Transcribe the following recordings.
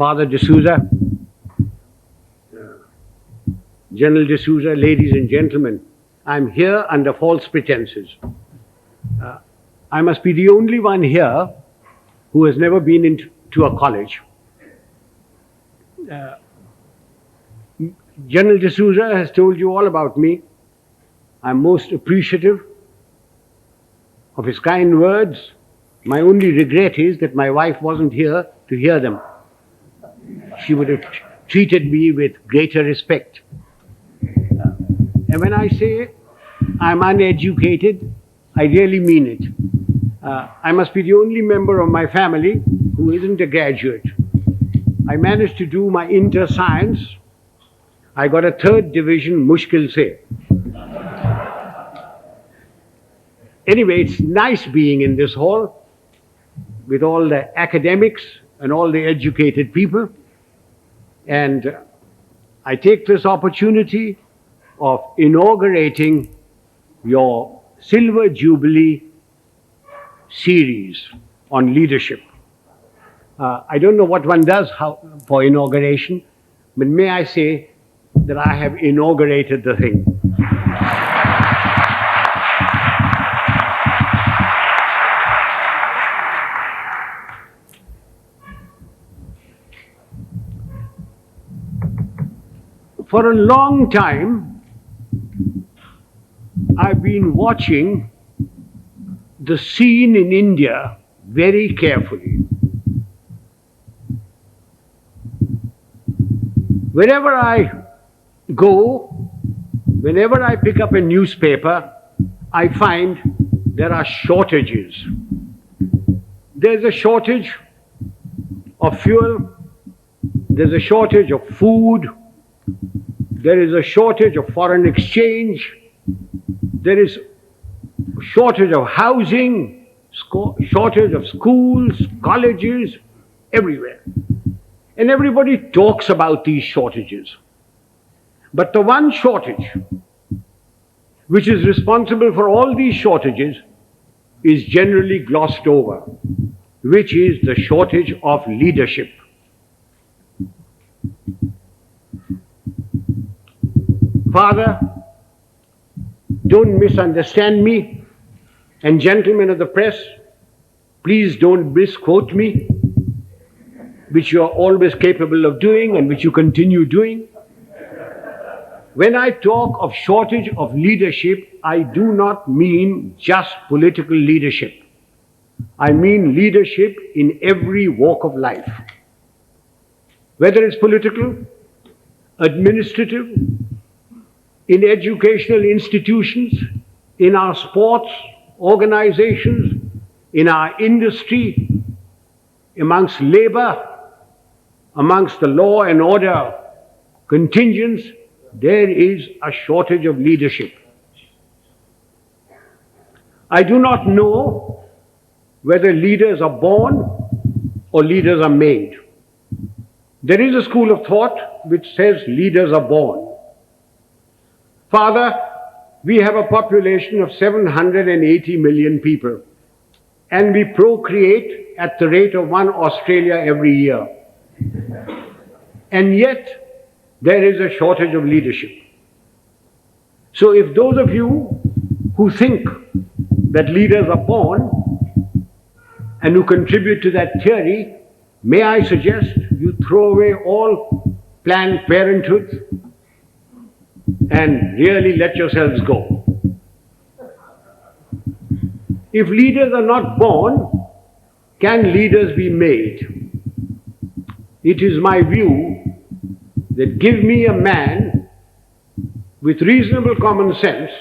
Father D'Souza, General D'Souza, ladies and gentlemen, I'm here under false pretenses. I must be the only one here who has never been into a college. General D'Souza has told you all about me. I'm most appreciative of his kind words. My only regret is that my wife wasn't here to hear them. She would have treated me with greater respect. And when I say I'm uneducated, I really mean it. I must be the only member of my family who isn't a graduate. I managed to do my inter-science. I got a 3rd division, mushkil se. Anyway, it's nice being in this hall with all the academics and all the educated people. And I take this opportunity of inaugurating your Silver Jubilee series on leadership. I don't know what one does for inauguration, but may I say that I have inaugurated the thing. For a long time, I've been watching the scene in India very carefully. Wherever I go, whenever I pick up a newspaper, I find there are shortages. There's a shortage of fuel, there's a shortage of food, there is a shortage of foreign exchange, there is a shortage of housing, shortage of schools, colleges, everywhere. And everybody talks about these shortages. But the one shortage which is responsible for all these shortages is generally glossed over, which is the shortage of leadership. Father, don't misunderstand me, and gentlemen of the press, please don't misquote me, which you are always capable of doing and which you continue doing. When I talk of shortage of leadership, I do not mean just political leadership. I mean leadership in every walk of life. Whether it's political, administrative, in educational institutions, in our sports organizations, in our industry, amongst labor, amongst the law and order contingents, there is a shortage of leadership. I do not know whether leaders are born or leaders are made. There is a school of thought which says leaders are born. Father, we have a population of 780 million people, and we procreate at the rate of 1 Australia every year. And yet, there is a shortage of leadership. So if those of you who think that leaders are born and who contribute to that theory, may I suggest you throw away all Planned Parenthood and really let yourselves go. If leaders are not born, can leaders be made? It is my view that give me a man with reasonable common sense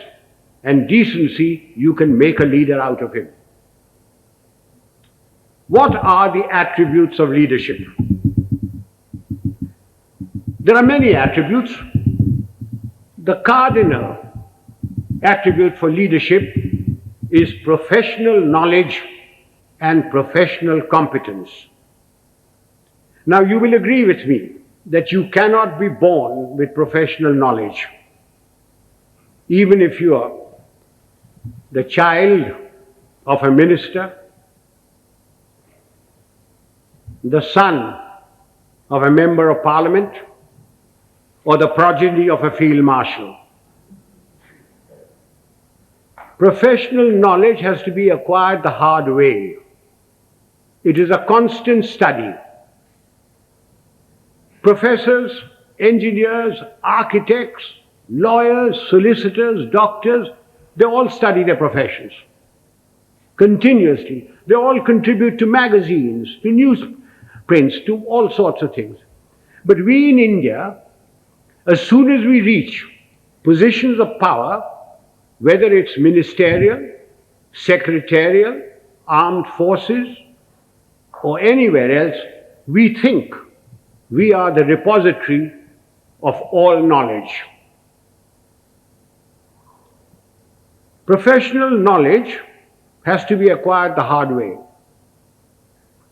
and decency, you can make a leader out of him. What are the attributes of leadership? There are many attributes. The cardinal attribute for leadership is professional knowledge and professional competence. Now, you will agree with me that you cannot be born with professional knowledge. Even if you are the child of a minister, the son of a member of parliament or the progeny of a field marshal. Professional knowledge has to be acquired the hard way. It is a constant study. Professors, engineers, architects, lawyers, solicitors, doctors, they all study their professions continuously. They all contribute to magazines, to newsprints, to all sorts of things. But we in India, as soon as we reach positions of power, whether it's ministerial, secretarial, armed forces, or anywhere else, we think we are the repository of all knowledge. Professional knowledge has to be acquired the hard way.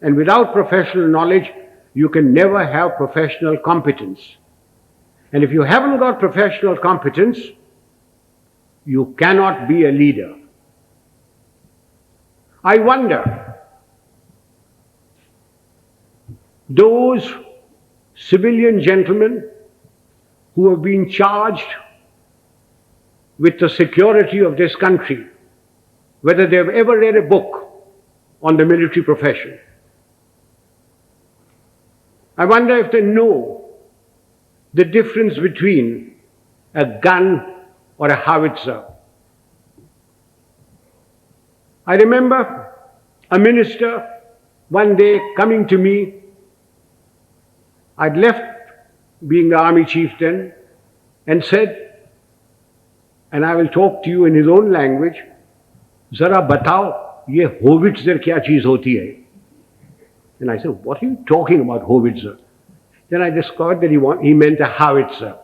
And without professional knowledge, you can never have professional competence. And if you haven't got professional competence, you cannot be a leader. I wonder, those civilian gentlemen who have been charged with the security of this country, whether they have ever read a book on the military profession. I wonder if they know the difference between a gun or a howitzer. I remember a minister one day coming to me. I'd left being the army chief then, and said, and I will talk to you in his own language, "Zara batao, ye howitzer kya cheez hoti hai?" And I said, "What are you talking about, howitzer?" Then I discovered that he meant a howitzer.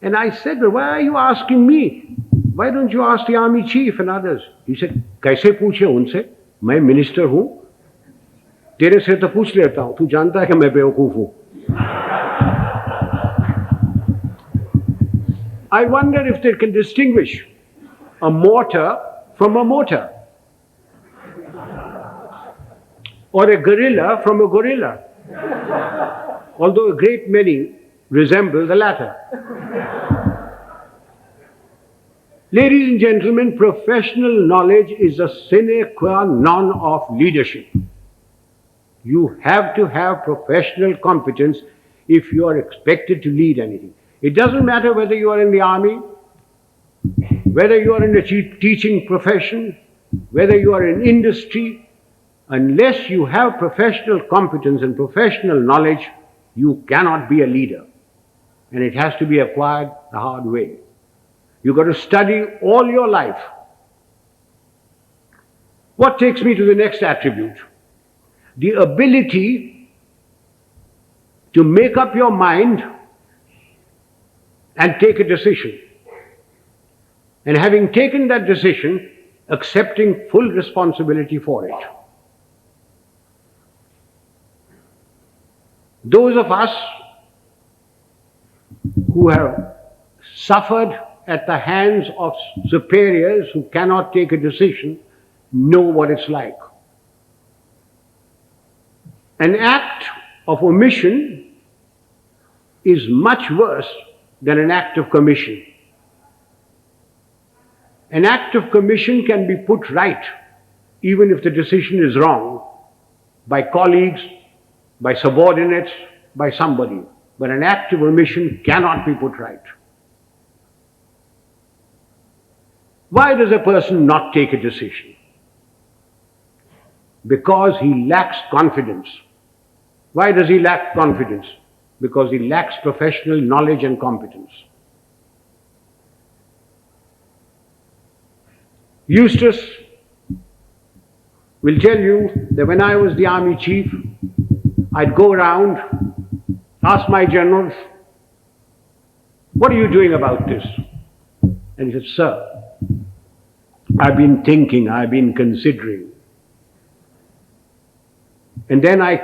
And I said, "Well, why are you asking me? Why don't you ask the army chief and others?" He said, "Kaise पूछे उनसे? मैं minister हूं, तेरे से तो पूछ लेता हूं, तू जानता है कि मैं बेवकूफ हूं." I wonder if they can distinguish a mortar from a mortar, or a gorilla from a gorilla, although a great many resemble the latter. Ladies and gentlemen, professional knowledge is a sine qua non of leadership. You have to have professional competence if you are expected to lead anything. It doesn't matter whether you are in the army, whether you are in the teaching profession, whether you are in industry. Unless you have professional competence and professional knowledge, you cannot be a leader. And it has to be acquired the hard way. You've got to study all your life. What takes me to the next attribute? The ability to make up your mind and take a decision. And having taken that decision, accepting full responsibility for it. Those of us who have suffered at the hands of superiors who cannot take a decision know what it's like. An act of omission is much worse than an act of commission. An act of commission can be put right, even if the decision is wrong, by colleagues, by subordinates, by somebody. But an act of omission cannot be put right. Why does a person not take a decision? Because he lacks confidence. Why does he lack confidence? Because he lacks professional knowledge and competence. Eustace will tell you that when I was the army chief, I'd go around, ask my generals, "What are you doing about this?" And he said, "Sir, I've been thinking, I've been considering." And then I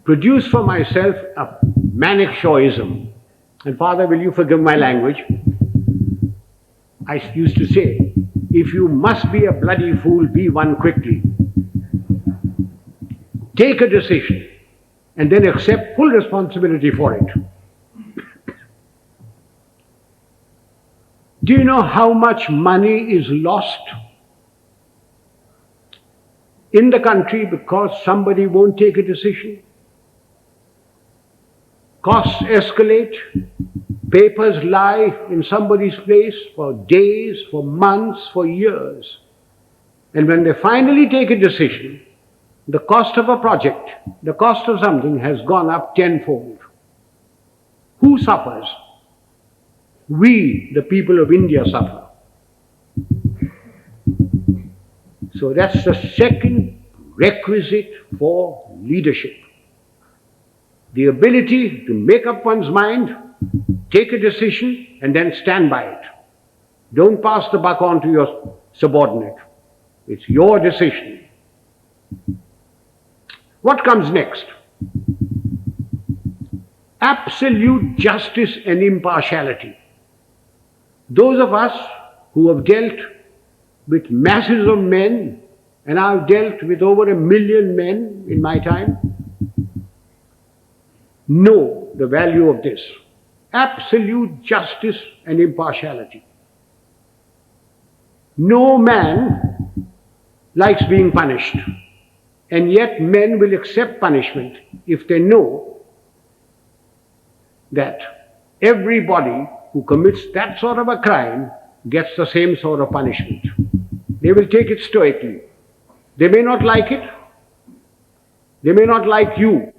produced for myself a Manekshawism. And Father, will you forgive my language? I used to say, if you must be a bloody fool, be one quickly. Take a decision. and then accept full responsibility for it. Do you know how much money is lost in the country because somebody won't take a decision? Costs escalate, papers lie in somebody's place for days, for months, for years. And when they finally take a decision, the cost of a project, the cost of something has gone up tenfold. Who suffers? We, the people of India, suffer. So that's the second requisite for leadership. The ability to make up one's mind, take a decision, and then stand by it. Don't pass the buck on to your subordinate. It's your decision. What comes next? Absolute justice and impartiality. Those of us who have dealt with masses of men, and I've dealt with over 1 million men in my time, know the value of this. Absolute justice and impartiality. No man likes being punished, and yet men will accept punishment if they know that everybody who commits that sort of a crime gets the same sort of punishment. They will take it stoically. They may not like it, they may not like you,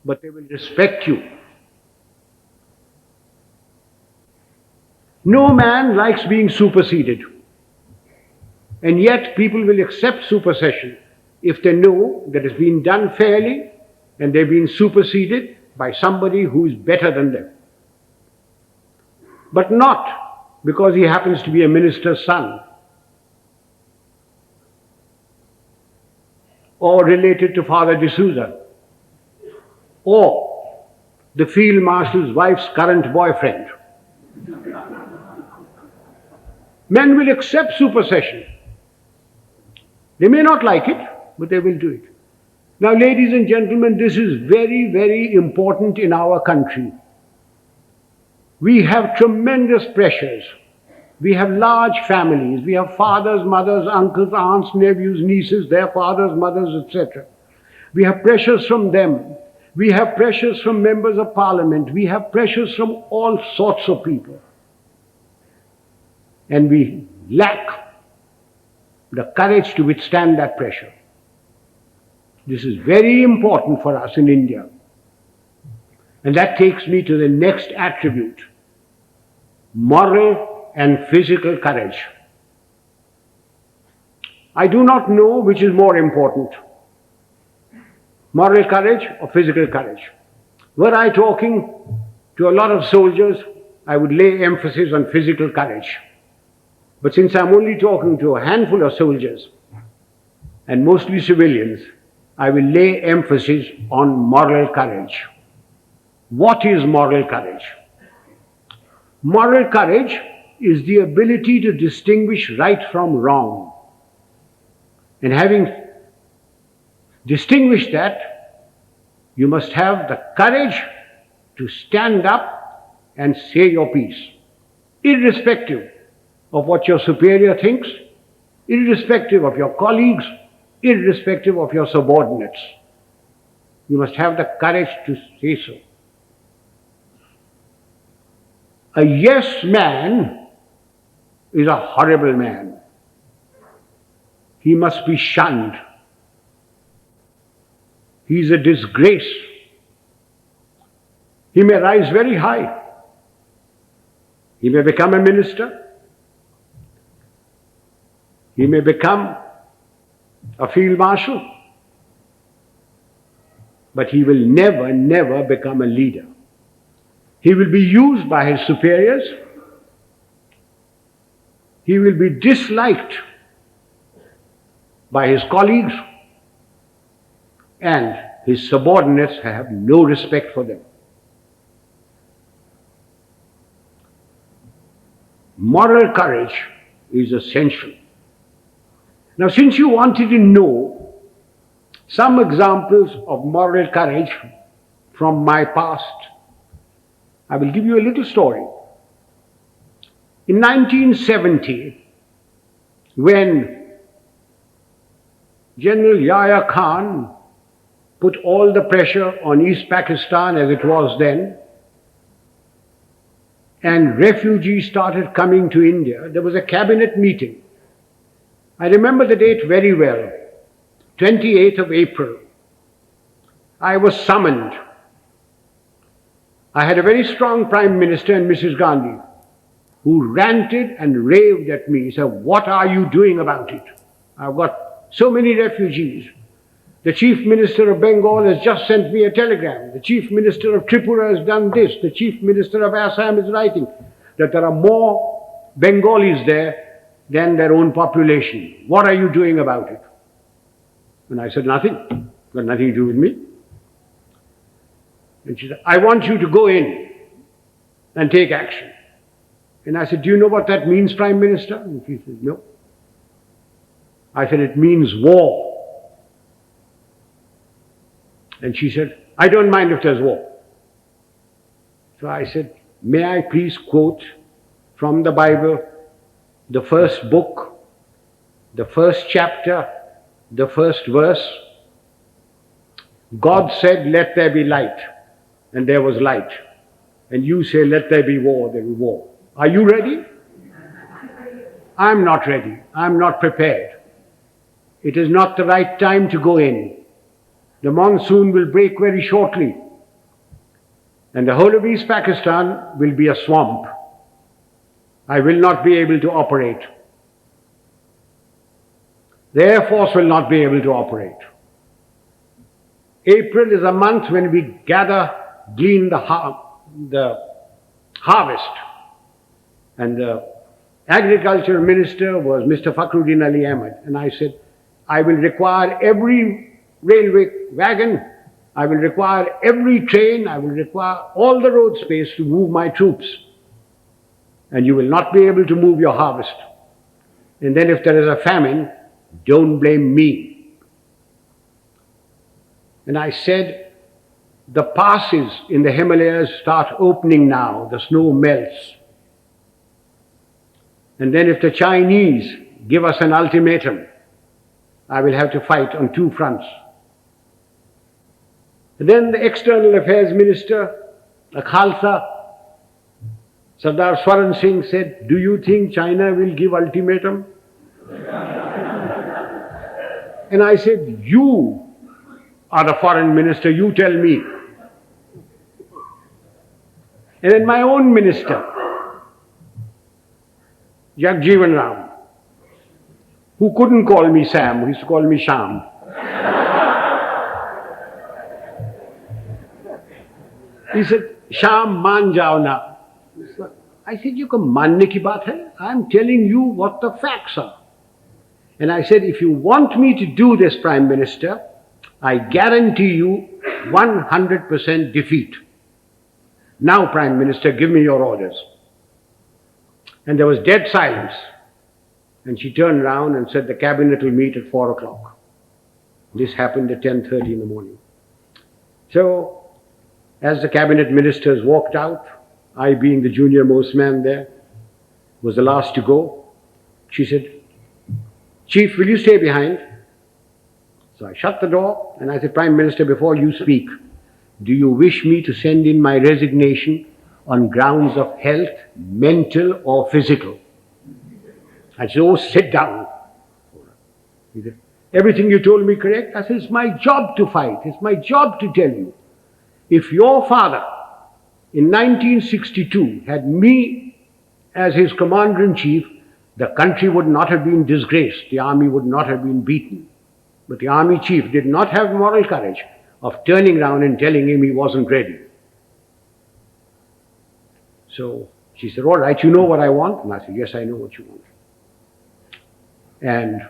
but they will respect you. No man likes being superseded, and yet people will accept supersession if they know that it's been done fairly and they've been superseded by somebody who is better than them. But not because he happens to be a minister's son or related to Father D'Souza or the field marshal's wife's current boyfriend. Men will accept supersession. They may not like it, but they will do it. Now, ladies and gentlemen, this is very, very important in our country. We have tremendous pressures. We have large families. We have fathers, mothers, uncles, aunts, nephews, nieces, their fathers, mothers, etc. We have pressures from them. We have pressures from members of parliament. We have pressures from all sorts of people. And we lack the courage to withstand that pressure. This is very important for us in India. And that takes me to the next attribute: moral and physical courage. I do not know which is more important, moral courage or physical courage. Were I talking to a lot of soldiers, I would lay emphasis on physical courage. But since I'm only talking to a handful of soldiers, and mostly civilians, I will lay emphasis on moral courage. What is moral courage? Moral courage is the ability to distinguish right from wrong. And having distinguished that, you must have the courage to stand up and say your piece, irrespective of what your superior thinks, irrespective of your colleagues, irrespective of your subordinates. You must have the courage to say so. A yes man is a horrible man. He must be shunned. He is a disgrace. He may rise very high. He may become a minister. He may become a field marshal. But he will never, never become a leader. He will be used by his superiors. He will be disliked by his colleagues, and his subordinates have no respect for them. Moral courage is essential. Now, since you wanted to know Some examples of moral courage from my past. I will give you a little story. In 1970, when General Yahya Khan put all the pressure on East Pakistan as it was then, and refugees started coming to India, there was a cabinet meeting. I remember the date very well, 28th of April. I was summoned. I had a very strong Prime Minister and Mrs. Gandhi, who ranted and raved at me, said, "What are you doing about it? I've got so many refugees. The Chief Minister of Bengal has just sent me a telegram. The Chief Minister of Tripura has done this. The Chief Minister of Assam is writing that there are more Bengalis there than their own population. What are you doing about it?" And I said, "Nothing. Got nothing to do with me." And she said, "I want you to go in and take action." And I said, "Do you know what that means, Prime Minister?" And she said, "No." I said, "It means war." And she said, "I don't mind if there's war." So I said, "May I please quote from the Bible, the first book, the first chapter, the first verse? God said, 'Let there be light,' and there was light. And you say, 'Let there be war,' there was war. Are you ready?" I'm not ready. I'm not prepared. It is not the right time to go in. The monsoon will break very shortly, and the whole of East Pakistan will be a swamp. I will not be able to operate. The Air Force will not be able to operate. April is a month when we glean the harvest. And the agriculture minister was Mr. Fakhruddin Ali Ahmed. And I said, "I will require every railway wagon, I will require every train, I will require all the road space to move my troops. And you will not be able to move your harvest. And then if there is a famine, don't blame me." And I said, the passes in the Himalayas start opening now, the snow melts. And then if the Chinese give us an ultimatum, I will have to fight on two fronts. And then the External Affairs Minister, a Khalsa, Sardar Swaran Singh, said, "Do you think China will give ultimatum?" And I said, "You are the foreign minister, you tell me." And then my own minister, Jagjeevan Ram, who couldn't call me Sam, he used to call me Sham. He said, "Sham, maan jao na." I said, "You can manne ki baat hai? I'm telling you what the facts are." And I said, "If you want me to do this, Prime Minister, I guarantee you 100% defeat. Now, Prime Minister, give me your orders." And there was dead silence. And she turned round and said, "The cabinet will meet at 4 o'clock. This happened at 10:30 in the morning. So, as the cabinet ministers walked out, I being the junior most man there, was the last to go, she said, "Chief, will you stay behind?" So I shut the door and I said, "Prime Minister, before you speak, do you wish me to send in my resignation on grounds of health, mental or physical?" I said, "Oh, sit down." He said, "Everything you told me correct?" I said, "It's my job to fight. It's my job to tell you. If your father in 1962 had me as his commander-in-chief, the country would not have been disgraced. The army would not have been beaten. But the army chief did not have moral courage of turning around and telling him he wasn't ready." So she said, "All right, you know what I want?" And I said, "Yes, I know what you want. And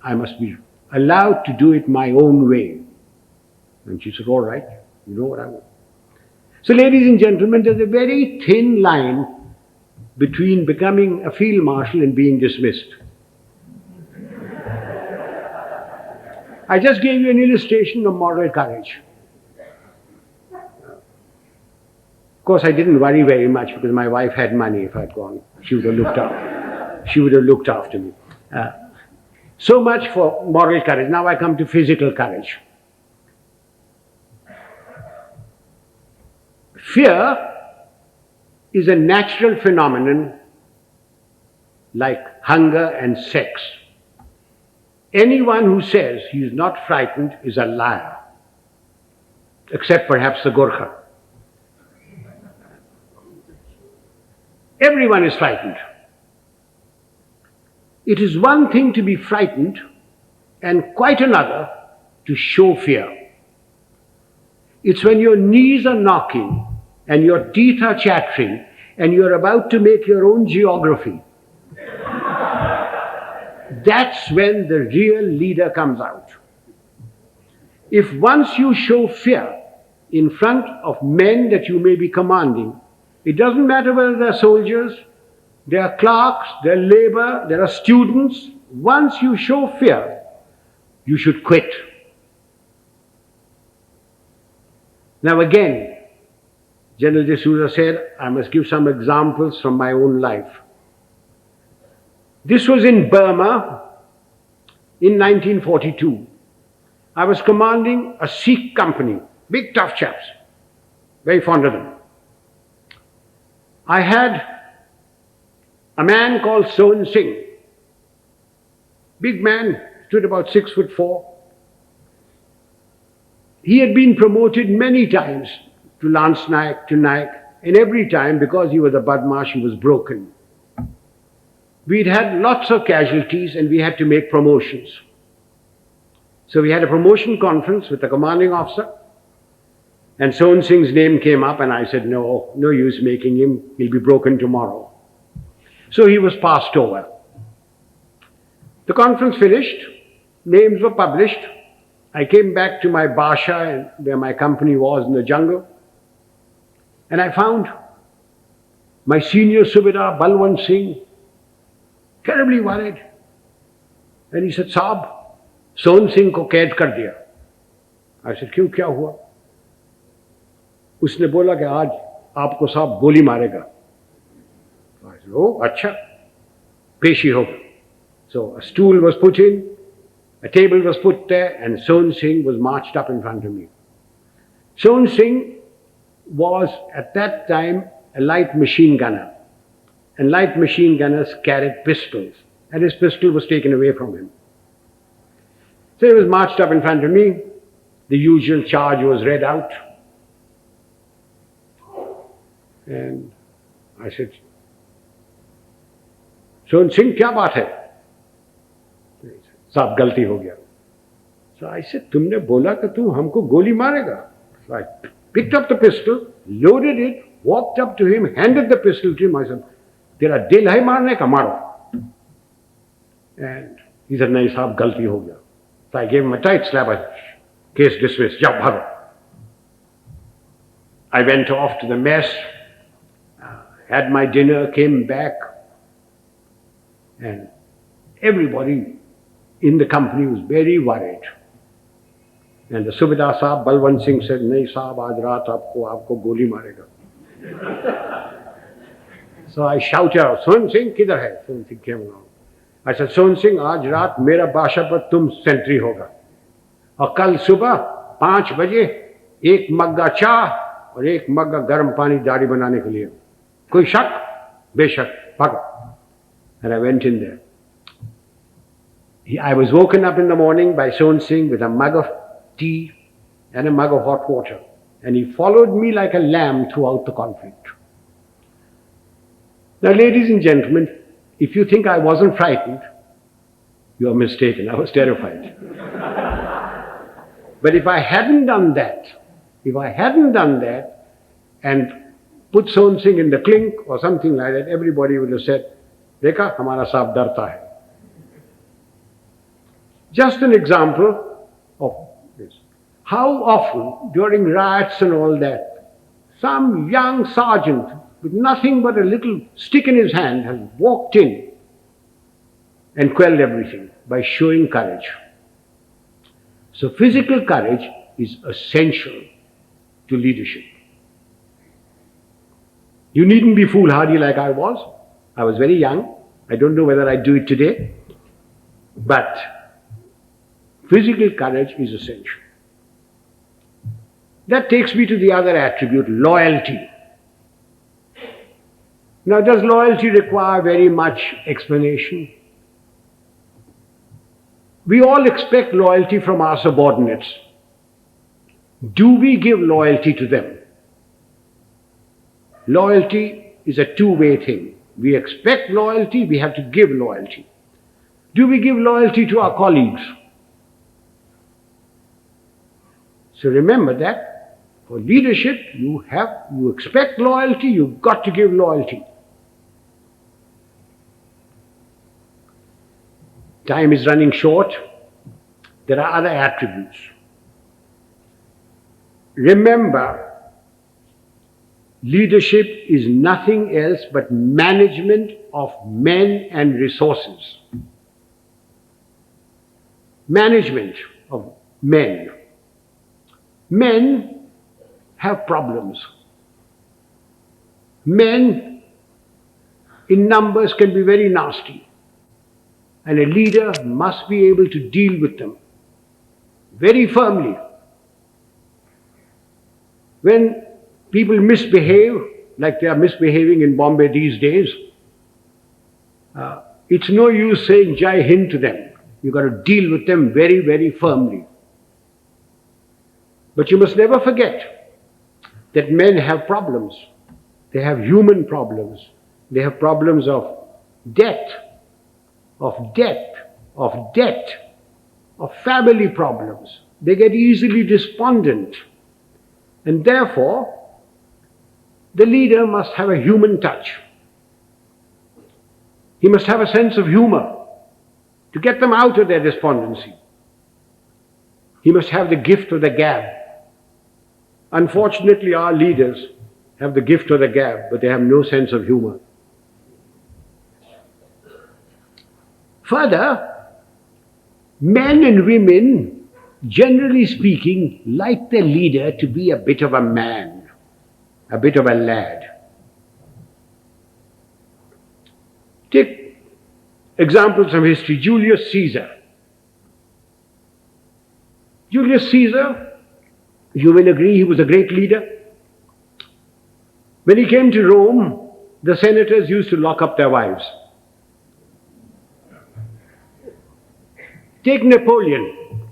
I must be allowed to do it my own way." And she said, "All right, you know what I want." So, ladies and gentlemen, there's a very thin line between becoming a field marshal and being dismissed. I just gave you an illustration of moral courage. Of course, I didn't worry very much because my wife had money. If I'd gone, she would have looked after. She would have looked after me. So much for moral courage. Now I come to physical courage. Fear is a natural phenomenon like hunger and sex. Anyone who says he is not frightened is a liar, except perhaps the Gorkha. Everyone is frightened. It is one thing to be frightened and quite another to show fear. It's when your knees are knocking and your teeth are chattering and you're about to make your own geography. That's when the real leader comes out. If once you show fear in front of men that you may be commanding, it doesn't matter whether they're soldiers, they're clerks, they're labor, there are students. Once you show fear, you should quit. Now again, General D'Souza said, I must give some examples from my own life. This was in Burma in 1942. I was commanding a Sikh company, big tough chaps, very fond of them. I had a man called Sohan Singh, big man, stood about 6'4". He had been promoted many times to Lance Naik, to Naik, and every time, because he was a Badmash, he was broken. We'd had lots of casualties and we had to make promotions. So we had a promotion conference with the commanding officer, and Sohan Singh's name came up and I said, no use making him, he'll be broken tomorrow. So he was passed over. The conference finished, names were published. I came back to my Basha where my company was in the jungle, and I found my senior Subedar Balwant Singh terribly worried. And he said, Saab, Sohan Singh ko kaid kar diya. I said, क्यों क्या हुआ? उसने बोला कि आज आपको साहब गोली मारेगा. I said, oh, अच्छा, पेशी होगा. So a stool was put in, a table was put there, and Sohan Singh was marched up in front of me. Sohan Singh was at that time a light machine gunner, and light machine gunners carried pistols, and his pistol was taken away from him. So he was marched up in front of me. The usual charge was read out. And I said, Sohan Singh, क्या बात है? साहब गलती हो गया. So I said, तुमने बोला कि तू हमको गोली मारेगा. So I picked up the pistol, loaded it, walked up to him, handed the pistol to him. I said, तेरा दिल है मारने का, मारो. And he said, नहीं साहब गलती हो गया. So I gave him a tight slap. I said, case dismissed, जाओ भागो. I went off to the mess, had my dinner, came back, and everybody in the company was very worried. And the Subedar Sahab, Balwant Singh said, नहीं साहब आज रात आपको गोली मारेगा. So I shouted out, Sohan Singh किधर है? Sohan Singh came along. I said, Sohan Singh, आज रात मेरा बाशा पर तुम सेंट्री होगा, और कल सुबह 5 बजे 1 मग्गा चाह और 1 मग्गा गर्म पानी दाढ़ी बनाने के लिए. कोई शक? बेशक, भागो. And I went in there. I was woken up in the morning by Sohan Singh with a mug of tea and a mug of hot water. And he followed me like a lamb throughout the conflict. Now, ladies and gentlemen, if you think I wasn't frightened, you are mistaken. I was terrified. But if I hadn't done that, and put Sohan Singh in the clink or something like that, everybody would have said, Dekha, hamara saab darta hai. Just an example of this. How often during riots and all that, some young sergeant with nothing but a little stick in his hand has walked in and quelled everything by showing courage. So physical courage is essential to leadership. You needn't be foolhardy like I was. I was very young. I don't know whether I do it today. But physical courage is essential. That takes me to the other attribute, loyalty. Now, does loyalty require very much explanation? We all expect loyalty from our subordinates. Do we give loyalty to them? Loyalty is a two-way thing. We expect loyalty, we have to give loyalty. Do we give loyalty to our colleagues? So remember that for leadership, you expect loyalty, you've got to give loyalty. Time is running short. There are other attributes. Remember, leadership is nothing else but management of men and resources. Management of men. Men have problems. Men in numbers can be very nasty. And a leader must be able to deal with them very firmly. When people misbehave, like they are misbehaving in Bombay these days, it's no use saying Jai Hind to them. You've got to deal with them very, very firmly. But you must never forget that men have problems. They have human problems. They have problems of debt, of family problems. They get easily despondent. And therefore, the leader must have a human touch. He must have a sense of humor to get them out of their despondency. He must have the gift of the gab. Unfortunately, our leaders have the gift of the gab, but they have no sense of humor. Further, men and women, generally speaking, like their leader to be a bit of a man, a bit of a lad. Take examples from history. Julius Caesar. Julius Caesar, you will agree, he was a great leader. When he came to Rome, the senators used to lock up their wives. Take Napoleon.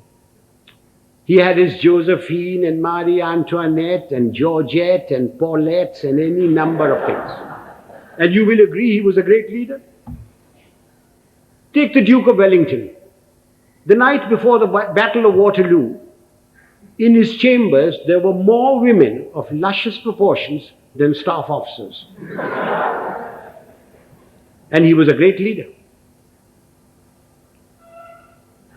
He had his Josephine and Marie Antoinette and Georgette and Paulette and any number of things. And you will agree he was a great leader. Take the Duke of Wellington. The night before the Battle of Waterloo, in his chambers there were more women of luscious proportions than staff officers. And he was a great leader.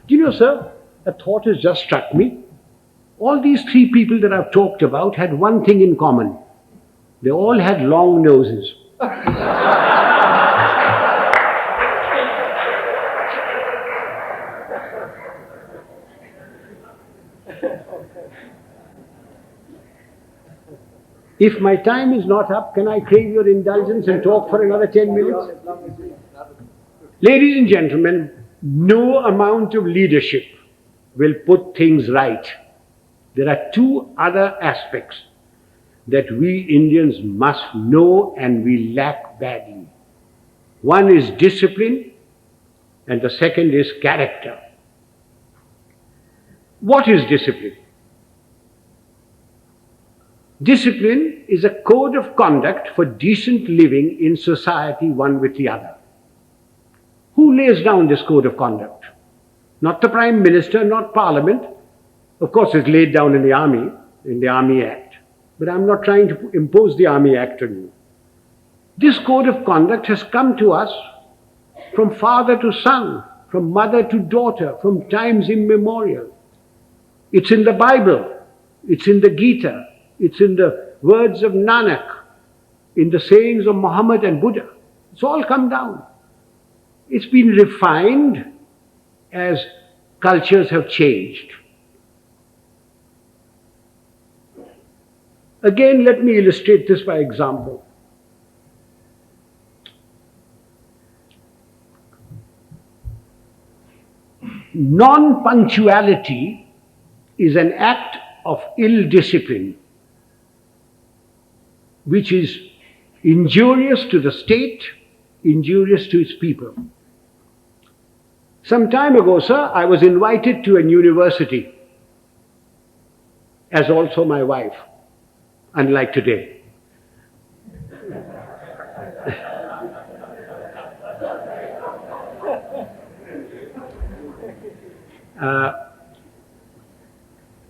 Do you know, sir, a thought has just struck me. All these three people that I've talked about had one thing in common. They all had long noses. If my time is not up, can I crave your indulgence and talk for another 10 minutes? Ladies and gentlemen, no amount of leadership will put things right. There are two other aspects that we Indians must know and we lack badly. One is discipline and the second is character. What is discipline? Discipline is a code of conduct for decent living in society one with the other. Who lays down this code of conduct? Not the Prime Minister, not Parliament. Of course, it's laid down in the Army Act. But I'm not trying to impose the Army Act on you. This code of conduct has come to us from father to son, from mother to daughter, from times immemorial. It's in the Bible, it's in the Gita, it's in the words of Nanak, in the sayings of Muhammad and Buddha. It's all come down. It's been refined as cultures have changed. Again, let me illustrate this by example. Non-punctuality is an act of ill discipline which is injurious to the state, injurious to its people. Some time ago, sir, I was invited to an university, as also my wife, unlike today.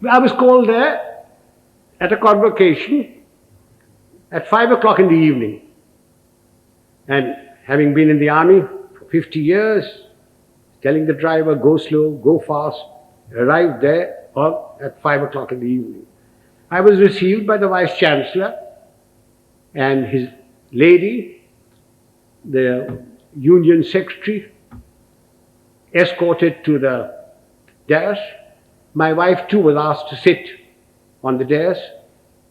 I was called there at a convocation at 5 o'clock in the evening. And having been in the army for 50 years, telling the driver, go slow, go fast, arrived there at 5 o'clock in the evening. I was received by the Vice Chancellor and his lady, the Union Secretary, escorted to the dais. My wife too was asked to sit on the dais,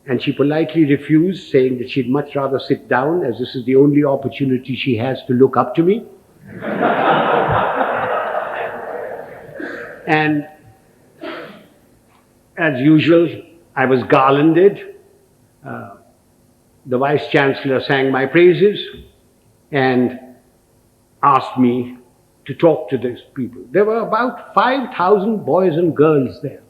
and she politely refused, saying that she'd much rather sit down, as this is the only opportunity she has to look up to me. And as usual, I was garlanded. The Vice Chancellor sang my praises and asked me to talk to these people. There were about 5,000 boys and girls there,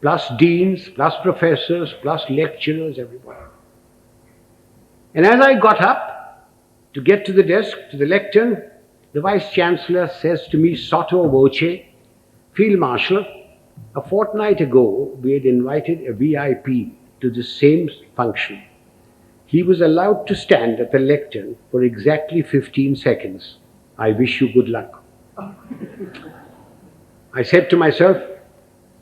plus deans, plus professors, plus lecturers, everybody. And as I got up to get to the desk, to the lectern, the Vice Chancellor says to me, sotto voce, Field Marshal, a fortnight ago we had invited a VIP to the same function. He was allowed to stand at the lectern for exactly 15 seconds. I wish you good luck. I said to myself,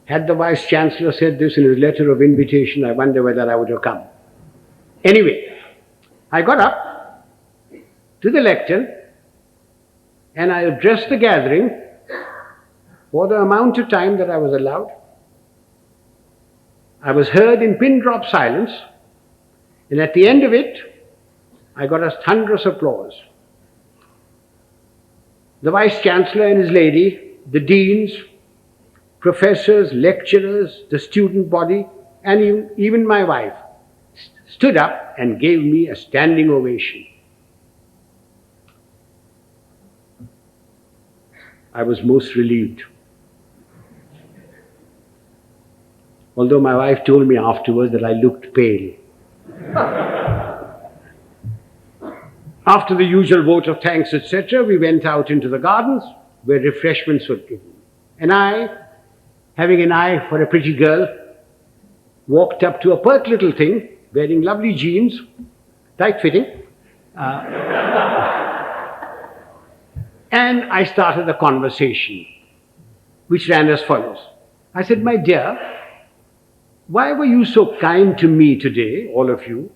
had the Vice Chancellor said this in his letter of invitation, I wonder whether I would have come. Anyway, I got up to the lectern and I addressed the gathering for the amount of time that I was allowed. I was heard in pin drop silence, and at the end of it, I got a thunderous applause. The Vice Chancellor and his lady, the deans, professors, lecturers, the student body, and even my wife stood up and gave me a standing ovation. I was most relieved. Although my wife told me afterwards that I looked pale. After the usual vote of thanks, etc., we went out into the gardens where refreshments were given. And I, having an eye for a pretty girl, walked up to a pert little thing, wearing lovely jeans, tight-fitting, and I started a conversation, which ran as follows. I said, my dear, why were you so kind to me today, all of you?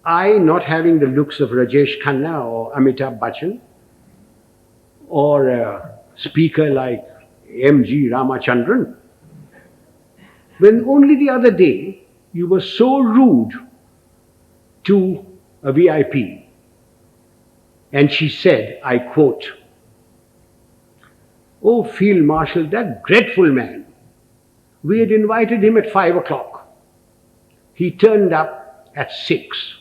I not having the looks of Rajesh Khanna or Amitabh Bachchan, or a speaker like M.G. Ramachandran, when only the other day you were so rude to a VIP. And she said, I quote, "Oh, Field Marshal, that dreadful man. We had invited him at 5 o'clock. He turned up at 6.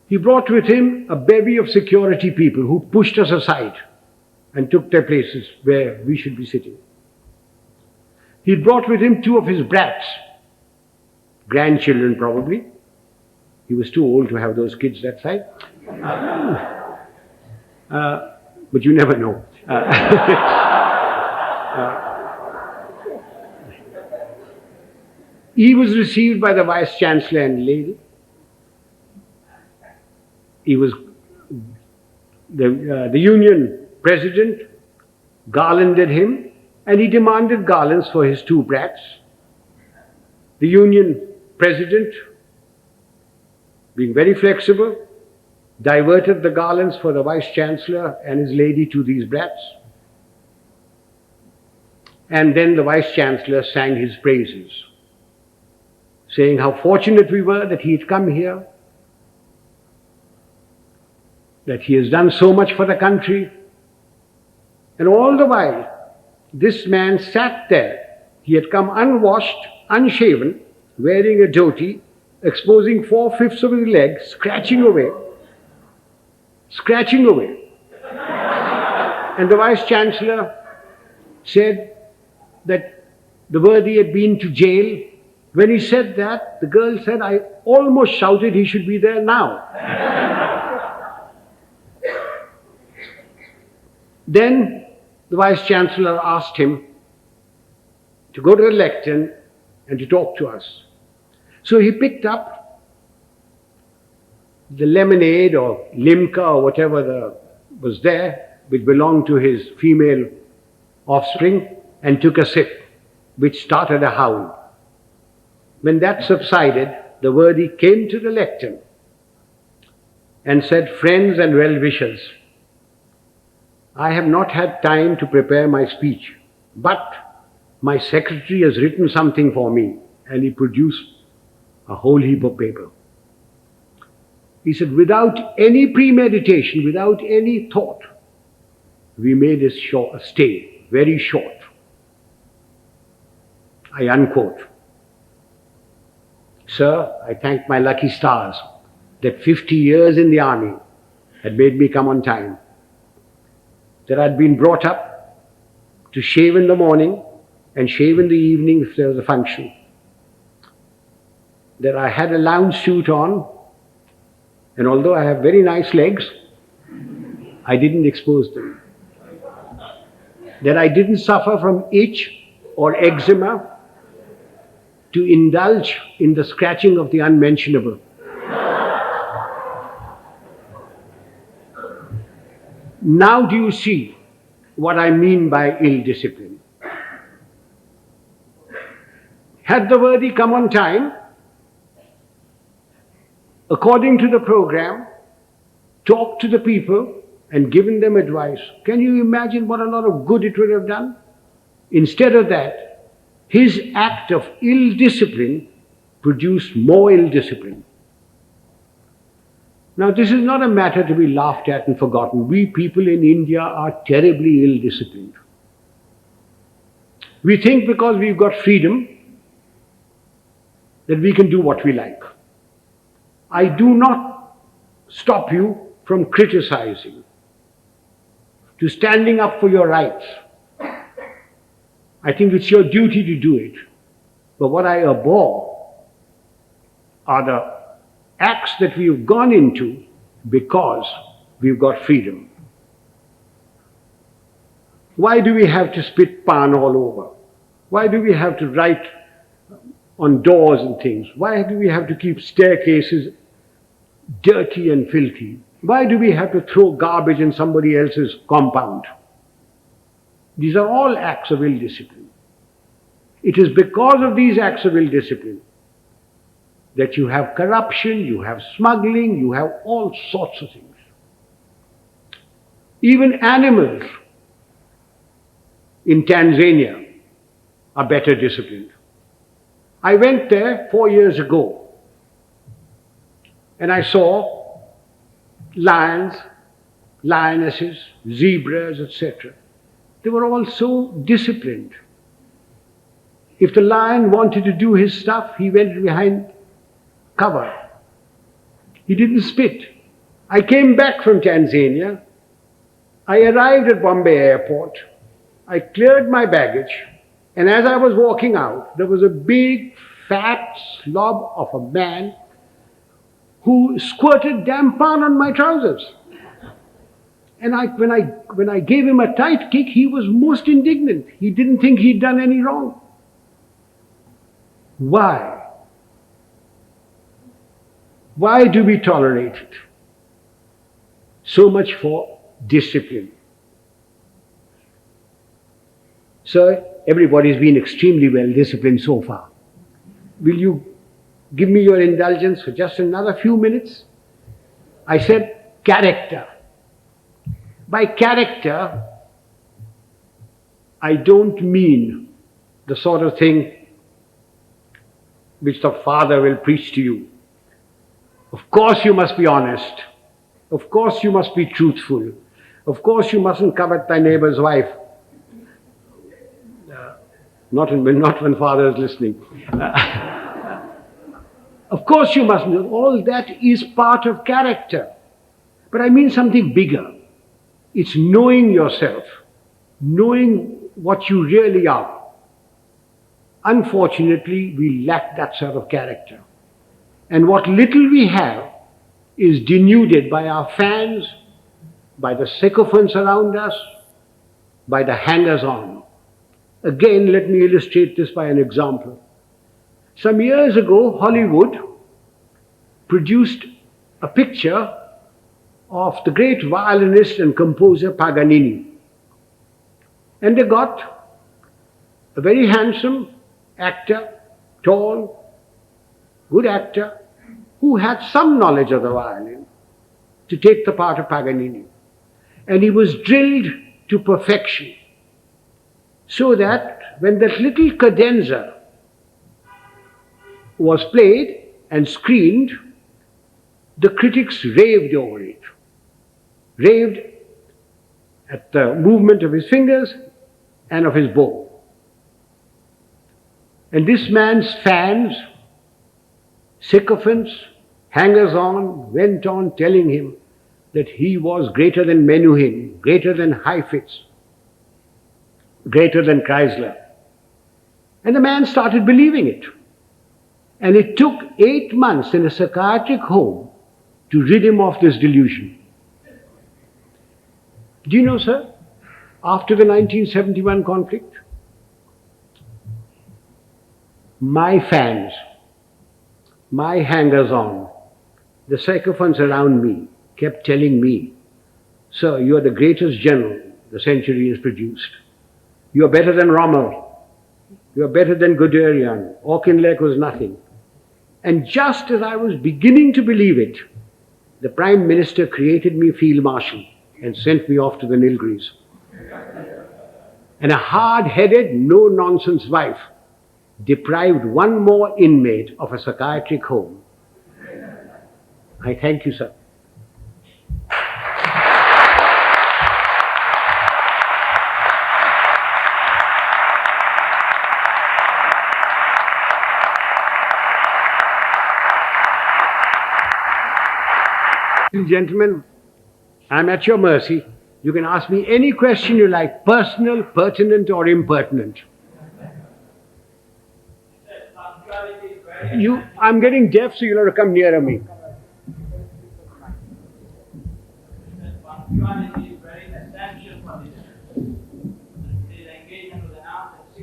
He brought with him a bevy of security people who pushed us aside and took their places where we should be sitting. He brought with him 2 of his brats, grandchildren probably. He was too old to have those kids that side. But you never know. He was received by the Vice Chancellor and lady. He was the Union President garlanded him, and he demanded garlands for his 2 brats. The Union President, being very flexible, diverted the garlands for the Vice Chancellor and his lady to these brats. And then the Vice-Chancellor sang his praises, saying how fortunate we were that he had come here, that he has done so much for the country. And all the while, this man sat there. He had come unwashed, unshaven, wearing a dhoti, exposing 4/5 of his leg, scratching away. And the Vice-Chancellor said that the worthy had been to jail. When he said that, the girl said, I almost shouted he should be there now. Then the Vice-Chancellor asked him to go to the lectern and to talk to us. So he picked up the lemonade or limca or whatever was there, which belonged to his female offspring, and took a sip, which started a howl. When that subsided, the worthy came to the lectern and said, friends and well-wishers, I have not had time to prepare my speech, but my secretary has written something for me, and he produced a whole heap of paper. He said, without any premeditation, without any thought, we made a stay, very short. I unquote. Sir, I thank my lucky stars that 50 years in the army had made me come on time, that I'd been brought up to shave in the morning and shave in the evening if there was a function, that I had a lounge suit on, and although I have very nice legs, I didn't expose them, that I didn't suffer from itch or eczema to indulge in the scratching of the unmentionable. Now do you see what I mean by ill discipline? Had the worthy come on time, according to the program, talked to the people and given them advice, can you imagine what a lot of good it would have done? Instead of that, his act of ill discipline produced more ill discipline. Now, this is not a matter to be laughed at and forgotten. We people in India are terribly ill disciplined. We think because we've got freedom that we can do what we like. I do not stop you from criticizing, to standing up for your rights. I think it's your duty to do it. But what I abhor are the acts that we've gone into because we've got freedom. Why do we have to spit pan all over? Why do we have to write on doors and things? Why do we have to keep staircases dirty and filthy? Why do we have to throw garbage in somebody else's compound? These are all acts of ill discipline. It is because of these acts of ill discipline that you have corruption, you have smuggling, you have all sorts of things. Even animals in Tanzania are better disciplined. I went there 4 years ago and I saw lions, lionesses, zebras, etc. They were all so disciplined. If the lion wanted to do his stuff, he went behind cover. He didn't spit. I came back from Tanzania. I arrived at Bombay airport. I cleared my baggage, and as I was walking out, there was a big, fat slob of a man who squirted damn pan on my trousers. And when I gave him a tight kick, he was most indignant. He didn't think he'd done any wrong. Why? Why do we tolerate it? So much for discipline. So everybody's been extremely well disciplined so far. Will you give me your indulgence for just another few minutes? I said character. By character, I don't mean the sort of thing which the father will preach to you. Of course you must be honest. Of course you must be truthful. Of course you mustn't covet thy neighbor's wife. Not when father is listening. Of course you mustn't. All that is part of character. But I mean something bigger. It's knowing yourself. Knowing what you really are. Unfortunately, we lack that sort of character. And what little we have is denuded by our fans, by the sycophants around us, by the hangers-on. Again, let me illustrate this by an example. Some years ago, Hollywood produced a picture of the great violinist and composer Paganini. And they got a very handsome actor, tall, good actor, who had some knowledge of the violin to take the part of Paganini. And he was drilled to perfection, so that when that little cadenza was played and screened, the critics raved over it. Raved at the movement of his fingers and of his bow. And this man's fans, sycophants, hangers-on, went on telling him that he was greater than Menuhin, greater than Heifetz, greater than Chrysler. And the man started believing it. And it took 8 months in a psychiatric home to rid him of this delusion. Do you know, sir, after the 1971 conflict, my fans, my hangers-on, the sycophants around me kept telling me, "Sir, you are the greatest general the century has produced. You are better than Rommel. You are better than Guderian. Auchinleck was nothing." And just as I was beginning to believe it, the Prime Minister created me Field Marshal and sent me off to the Nilgiris. And a hard-headed, no-nonsense wife deprived one more inmate of a psychiatric home. I thank you, sir. Gentlemen, I'm at your mercy. You can ask me any question you like, personal, pertinent, or impertinent. I'm getting deaf, so you'll have to come nearer me. Punctuality is very essential for this. The engagement was announced at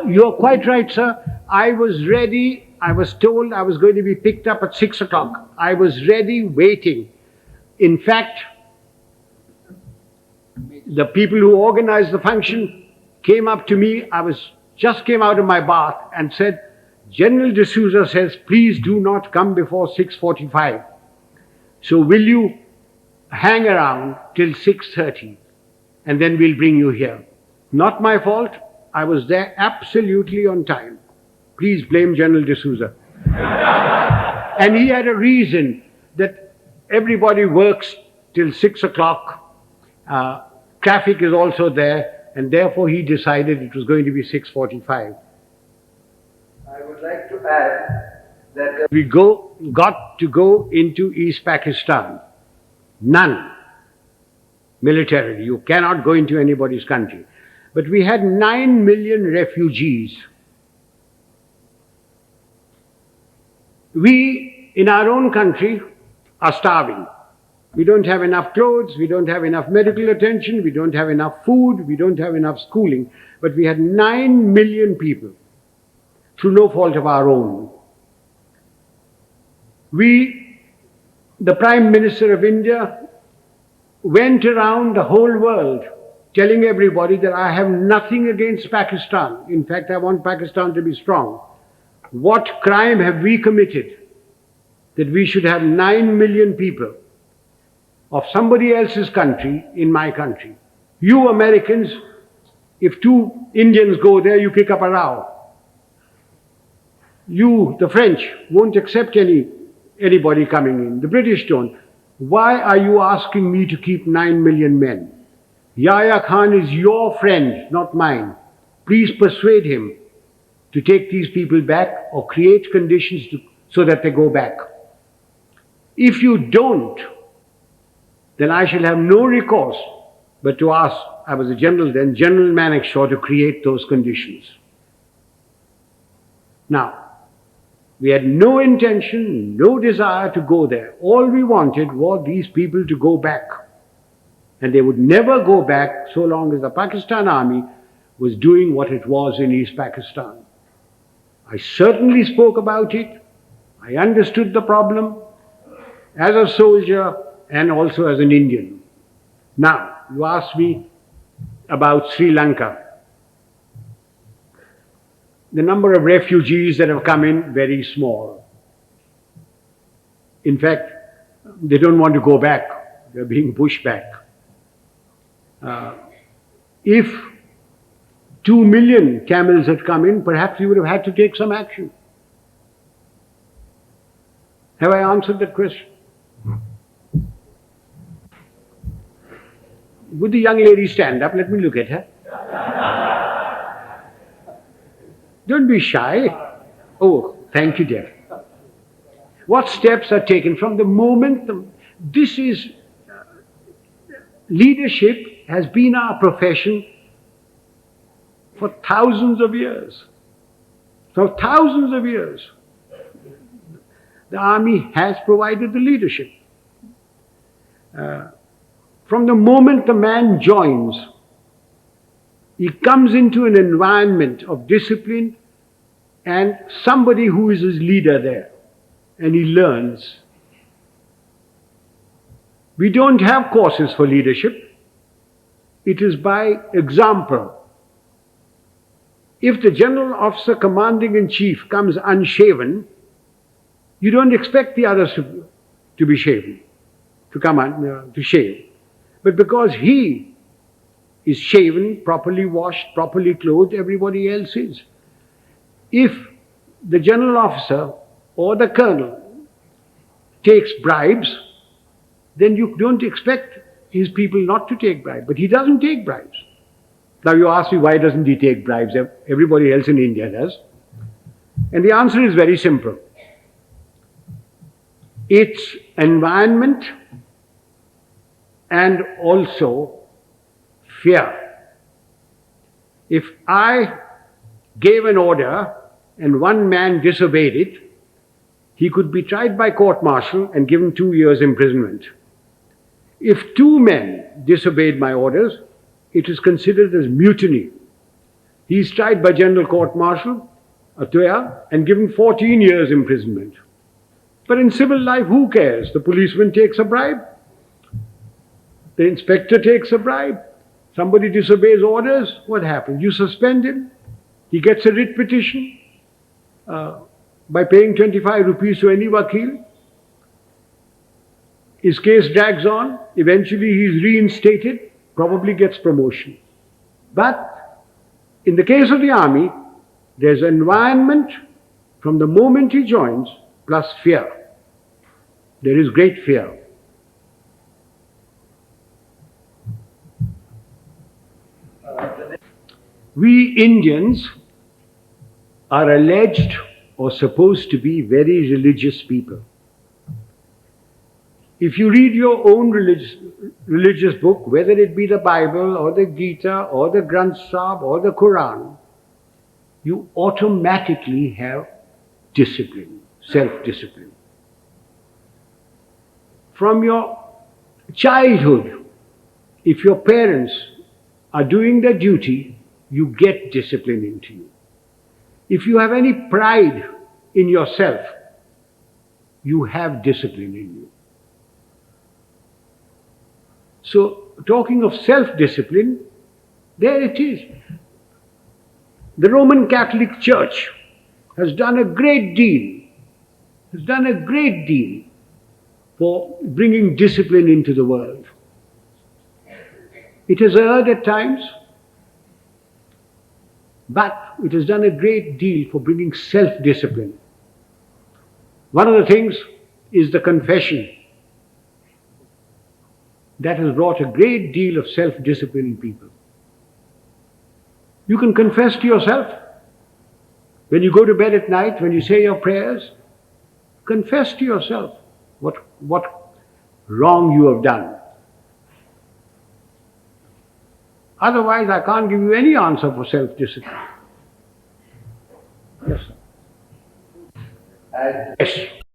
6:30. You're quite right, sir. I was ready. I was told I was going to be picked up at 6 o'clock. I was ready, waiting. In fact, the people who organized the function came up to me. Just came out of my bath and said, "General D'Souza says, please do not come before 6:45. So will you hang around till 6:30 and then we'll bring you here." Not my fault. I was there absolutely on time. Please blame General D'Souza. And he had a reason that everybody works till 6 o'clock. Traffic is also there, and therefore he decided it was going to be 6:45. I would like to add that We got to go into East Pakistan. None. Militarily. You cannot go into anybody's country. But we had 9 million refugees. We, in our own country, are starving. We don't have enough clothes, we don't have enough medical attention, we don't have enough food, we don't have enough schooling. But we had 9 million people, through no fault of our own. The Prime Minister of India, went around the whole world telling everybody that I have nothing against Pakistan. In fact, I want Pakistan to be strong. What crime have we committed that we should have 9 million people of somebody else's country in my country? You Americans, if two Indians go there, you kick up a row. You, the French, won't accept anybody coming in. The British don't. Why are you asking me to keep 9 million men? Yahya Khan is your friend, not mine. Please persuade him to take these people back or create conditions so that they go back. If you don't, then I shall have no recourse but to ask, I was a general then, General Manekshaw, to create those conditions. Now, we had no intention, no desire to go there. All we wanted was these people to go back. And they would never go back so long as the Pakistan army was doing what it was in East Pakistan. I certainly spoke about it. I understood the problem as a soldier and also as an Indian. Now, you asked me about Sri Lanka. The number of refugees that have come in, very small. In fact, they don't want to go back. They're being pushed back. If 2 million camels had come in, perhaps we would have had to take some action. Have I answered that question? Would the young lady stand up? Let me look at her. Don't be shy. Oh, thank you, dear. What steps are taken from the moment this is leadership has been our profession for thousands of years. For thousands of years. The army has provided the leadership. From the moment the man joins, he comes into an environment of discipline and somebody who is his leader there, and he learns. We don't have courses for leadership. It is by example. If the general officer commanding in chief comes unshaven, you don't expect the others to be shaven, to shave. But because he is shaven, properly washed, properly clothed, everybody else is. If the general officer or the colonel takes bribes, then you don't expect his people not to take bribes. But he doesn't take bribes. Now you ask me, why doesn't he take bribes? Everybody else in India does. And the answer is very simple. It's environment and also fear. If I gave an order and one man disobeyed it, he could be tried by court-martial and given 2 years imprisonment. If 2 men disobeyed my orders, it is considered as mutiny. He is tried by general court-martial, and given 14 years imprisonment. But in civil life, who cares? The policeman takes a bribe. The inspector takes a bribe. Somebody disobeys orders, what happens? You suspend him. He gets a writ petition by paying 25 rupees to any wakil. His case drags on. Eventually he is reinstated, probably gets promotion. But in the case of the army, there's environment from the moment he joins, plus fear. There is great fear. We Indians are alleged or supposed to be very religious people. If you read your own religious book, whether it be the Bible or the Gita or the Granth Sahib or the Quran, you automatically have discipline, self-discipline. From your childhood, if your parents are doing their duty, you get discipline into you. If you have any pride in yourself, you have discipline in you. So, talking of self-discipline, there it is. The Roman Catholic Church has done a great deal, for bringing discipline into the world. It has erred at times, but it has done a great deal for bringing self-discipline. One of the things is the confession. That has brought a great deal of self-discipline in people. You can confess to yourself. When you go to bed at night, when you say your prayers, confess to yourself what wrong you have done. Otherwise, I can't give you any answer for self-discipline. Yes, sir. As Yes.